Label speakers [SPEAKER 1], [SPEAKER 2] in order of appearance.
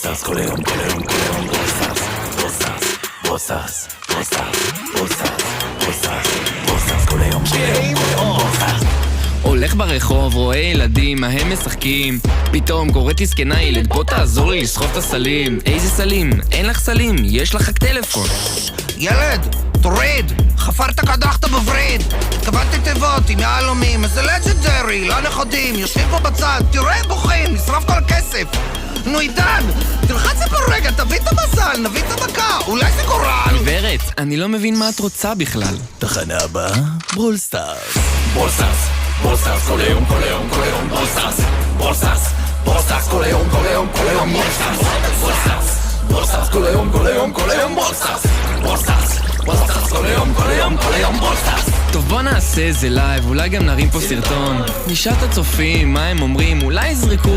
[SPEAKER 1] בוסס כל היום, כל היום, כל היום, בוסס, בוסס, בוסס, בוסס, בוסס, בוסס, בוסס כל היום, כל היום, כל היום, בוסס.
[SPEAKER 2] הולך ברחוב, רואה ילדים, מה הם משחקים. פתאום קוראת לי זקנה, ילד בוא תעזור לי לסחוב את הסלים. איזה סלים? אין לך סלים, יש לך רק טלפון.
[SPEAKER 3] ילד, תוריד, חפרת קדחת בווריד. התכוונתי תיבות עם יהלומים, איזה לג'נדרי, לא נכודים, יושבים פה בצד, תראה בוכים, נשרף כל הכסף. נו עידן, תלחץ את ברגע, תביא את המזל, נביא את המכה, אולי זה גורל.
[SPEAKER 2] גברת, אני לא מבין מה את רוצה בכלל.
[SPEAKER 1] תחנה הבאה, ברול סטארס. בוסס, בוסס כל היום, כל היום, כל היום, בוסס, בוסס, בוסס כל היום, כל היום, כל היום, בוסס, בוסס, בוסס כל היום, כל היום, כל היום, בוסס, בוסס, בוסס כל היום, כל היום, כל היום, בוסס.
[SPEAKER 2] טוב בוא נעשה איזה לייב, אולי גם נרים פה סרטון. נשאל את הצופים, מה הם אומרים, אולי יזרקו